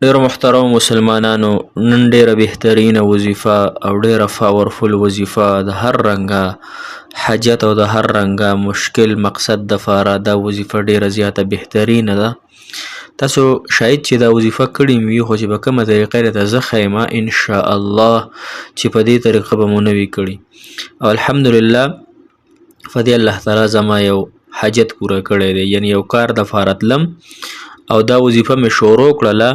ډیرو محترم مسلمانانو نن ډیره بهترینه وظیفه او ډیره پاورفل وظیفه د هر رنګه حاجت او د هر رنګه مشکل مقصد د فاره دا وظیفه ډیره زیاته بهترینه ده. تاسو شاید چې دا وظیفه کړی وي خو چې په کومه طریقه ده زه خیمه ان شاء الله چې په دې طریقه به مو نوي کړي او الحمدلله فدی الله تعالی زما یو حاجت پوره کړی دی، یعنی یو کار د فارتلم او دا وظیفه مې شروع کړله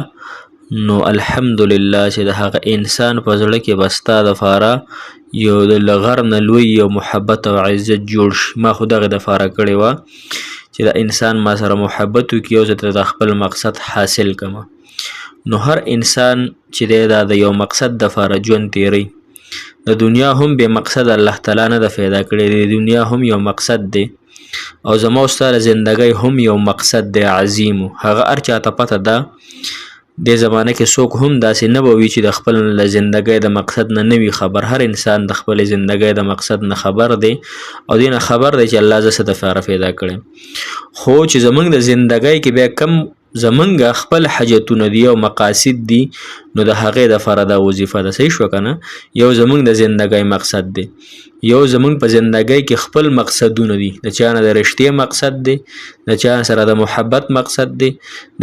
نو الحمدلله چې د هغه انسان په زړه کې بستا د فاره یو د لغر نه لوی یو محبت او عزت جوړ شي. ما خو دغه د فاره کړی وه چې د انسان ما سره محبت وکړي او زه د خپل مقصد حاصل کړم. نو هر انسان چې دی دا د یو مقصد د فاره ژوند تیری. د دنیا هم بې مقصد الله تعالی نه د پیدا کړی، د دنیا هم یو مقصد دی او زما او ستا د زندګۍ هم یو مقصد دی عظیم. هغه هر چاته پته ده د زمانه کې څوک هم داسې نه به وي چې د خپل زندګۍ د مقصد نه وي خبر. هر انسان د خپل زندګۍ د مقصد نه خبر دی او دې نه خبر دی چې الله زه څه دپاره پیدا کړی. خو چې زمونږ د زندګۍ کې بیا کم زمونږ خپل حاجتونه دي او مقاصد دي نو د هغې دپاره دا وظیفه ده. صحیح شوه که نه؟ یو زمونږ د زندګۍ مقصد دی، یو زمونږ په زندګۍ کې خپل مقصدونه دي، د چا نه د رښتې مقصد دی، د چا سره د محبت مقصد دی،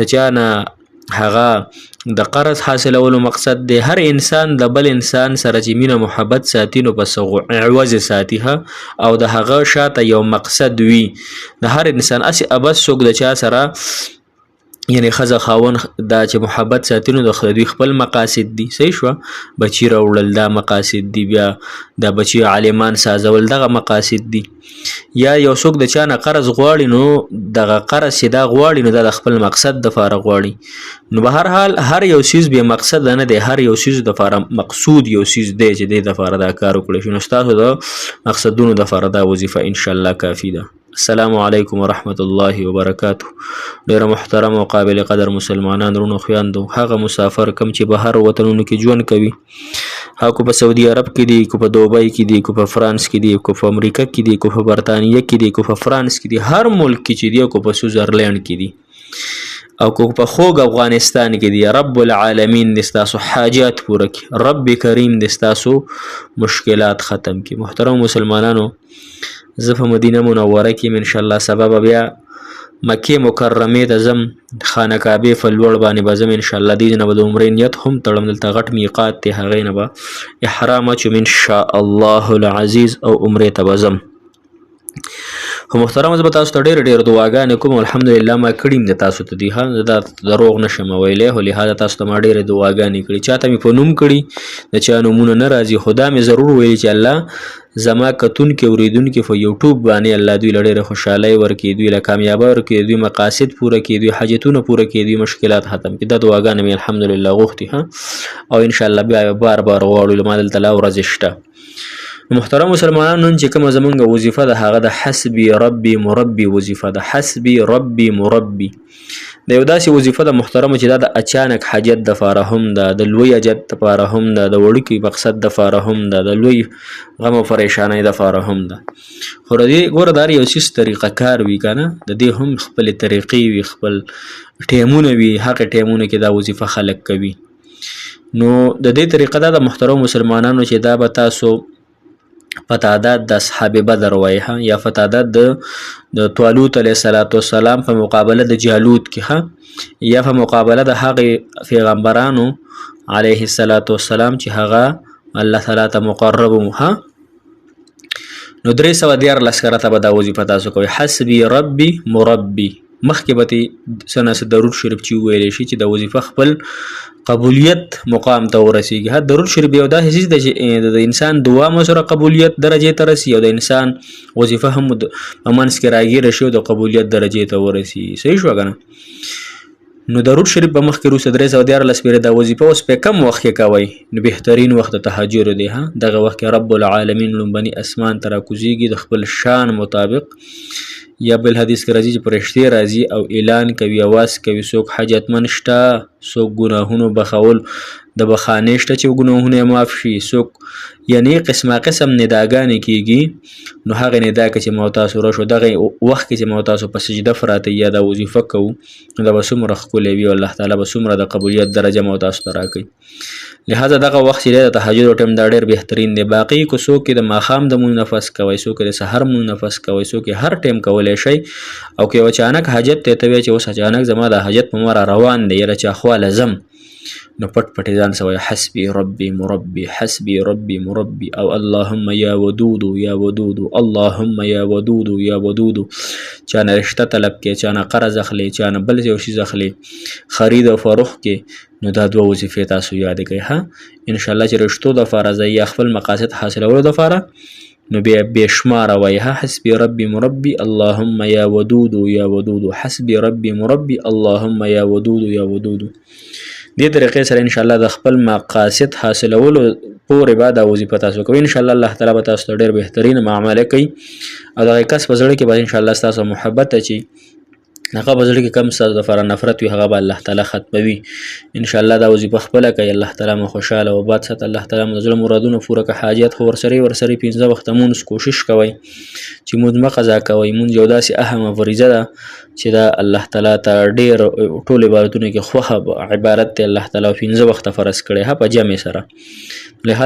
د چا نه هغه د قرض حاصلولو مقصد دی. هر انسان د بل انسان سره چې مینه محبت ساتي نو پس عوض ساتي او د هغه شاته یو مقصد وي. د هر انسان اسې ابد څوک د چا سره یعنی ښځه خاوند دا چې محبت ساتي نو د دوی خپل مقاصد دي. صحیح شوه؟ بچي راوړل دا مقاصد دي، بیا دا بچي عالمان سازول دغه مقاصد دي. یا یو څوک د چا نه قرض غواړي نو دغه قرض چې دا غواړي نو دا د خپل مقصد دپاره غواړي. نو به هر حال هر یو څیز بې مقصده نه دی، هر یو څیز دپاره مقصود یو څیز دی چې دې دپاره دا کار وکړی شي. نو ستاسو د مقصدونو دپاره دا وظیفه انشاءالله کافي ده. السلام علیکم ورحمت الله وبرکاته. ډیره محترم او قابل قدر مسلمانان رونو خویندو، هغه مسافر کم چې بهر وطنونو کې ژوند کوي، هغه کو په سعودي عرب کې دي، کو په دوبۍ کې دي، کو په فرانس کې دي، کو په امریکا کې دي، کو په برطانیه کې دي، کو په فرانس کې دي، هر ملک کې چې دي، کو په سویزرلینډ کې دي او کو په خوږ افغانستان کې دي. رب العالمین دې ستاسو حاجات پوره کړي، رب کریم دې ستاسو مشکلات ختم کړي. محترم مسلمانانو، زه په مدینه منوره کې انشاءالله سبا به بیا مکې مکرمې ته ځم، خانه کعبې په لوړ باندې به ځم انشاءالله. دې نه به د عمرې نیت هم تړم، دلته غټ میقات دی، هغې نه به احرام اچوم انشاءالله العزیز او عمرې ته به ځم. خو محترم زه به تاسو ته ډېرې دعاګانې کوم، الحمدلله ما کړي د تاسو ته دي، زه دا دروغ نشم ویلی، خو لهذا تاسو ته ما ډېرې دعاګانې کړي. چاته مې په نوم کړي، د چا نومونه نه راځي، خو دا مې ضرور ویلي چې الله زما کتونکي اورېدونکي په یوټوب باندې الله دوی له ډېره خوشحالۍ ورکړي، دوی له کامیابۍ ورکړي، دوی مقاصد پوره کړي، دوی حاجتونه پوره کړي، دوی مشکلات ختم کړي. دا دعاګانې مې الحمدلله غوښتي او انشاءالله بیا بار بار غواړو، ما دلته لا ورځې شته. محترم مسلمانان، نن چې کومه زمونږ وظیفه ده هغه د حسبي ربي مربي وظیفه ده. حسبي ربي مربي د یو داسې وظیفه ده محترمه چې دا د اچانک حاجت دپاره هم ده، د لوی حاجت دپاره هم ده، د وړوکي مقصد دپاره هم ده، د لوی غم او پریشانۍ دپاره هم ده. خو د دې ګوره دا یو څیز طریقه کار وي که نه، د دې هم خپلې طریقې وي، خپل ټیمونه وي، هغې ټیمونه کې دا وظیفه خلک کوي. نو د دې طریقه دا د محترم مسلمانانو چې دا به تاسو په تعداد د اصحاب بدر وایي یا په تعداد د طالوت علیه السلام په مقابله د جالوت کې یا په مقابله د هغې پیغمبرانو علیه السلام چې هغه الله تعالی ته مقرب وو نو 314 کرته به دا وظیفه تاسو کوئ. حسبي ربي مربي. مخکې به ترې څه نه څه درود شریف چې وویلی شي چې د وظیفه خپل قبولیت مقام ته ورسیږي. درود شریف یو داسې څیز دی چې د انسان دعا مو سره قبولیت درجې ته رسي او د انسان وظیفه هم په منځ کې راګیره شي او د قبولیت درجې ته ورسي. صحیح شوه که نه؟ نو درود شریف به مخکې وروسته 314 پیرې دا وظیفه اوس په کم وخت کې کوئ نو بهترین وخت د تهجد دی. دغه وخت کې رب العالمین لومبني اسمان ته راکوزیږي د خپل شان مطابق یا بل حدیث کې راځي چې فرشتي راځي او اعلان کوي اواز کوي څوک حاجتمند شته څوک ګناهونو بخول د بخانه شته چې ګناهونه معاف شي څوک یعنی قسمه قسم نداګانې کیږي نو هغه ندا کې چې موتاسو را شو دغه وخت کې چې موتاسو په سجده فراته یا د وظیفه کوو نو د بسمره خولې وی الله تعالی بسمره د قبولیت درجه موتاسو تراکي لہذا دغه وخت چې د تهجد ټیم دا ډیر بهترین دی باقی کو څوک د ماخام د مون نفس کوي څوک د سحر مون نفس کوي څوک هر ټیم کولای شي او کې اچانک حاجت ته توي چې اوس اچانک زما د حاجت په مر روان دی یا چا خو لازم نو پټ پټ ځان سوی حسبي ربي مربي حسبي ربي مربي او اللهم يا ودود يا ودود اللهم يا ودود يا ودود چانه رشتہ طلب کې چانه قرض اخلي چانه بل یو شي اخلي خرید او فروخت کې نو دا دوه وظیفې تاسو یاد کړئ ها ان شاء الله چې رشتو د فرض یا خپل مقاصد حاصلولو د لپاره نو بیا بشمار وای ها حسبي ربي مربي اللهم يا ودود يا ودود حسبي ربي مربي اللهم يا ودود يا ودود دې طریقې سره ان شاء الله د خپل مقاصد حاصلولو پورې بعد وظیفه تاسو کوئ ان شاء الله الله تعالی به تاسو ډېر بهترین معاملې کوي او دغه کس په زړه کې به ان شاء الله تاسو محبت اچي هغه په زړه کې کم څه د فر نفرت وي هغه به الله تعالی ختموي ان شاء الله دا وظیفه خپل کوي الله تعالی مو خوشاله او باد ست الله تعالی مو زړه مرادونه پوره که حاجت خو ورسري 15 وخت مونږ کوشش کوي چې مونږ قضا کوي مونږ یو داسې اهمه فریضه ده چې دا الله تعالی ته ډیر ټول عبادتونه کې خوخه عبارت ته الله تعالی 15 وخت فرض کړي ها په جمع سره لہذا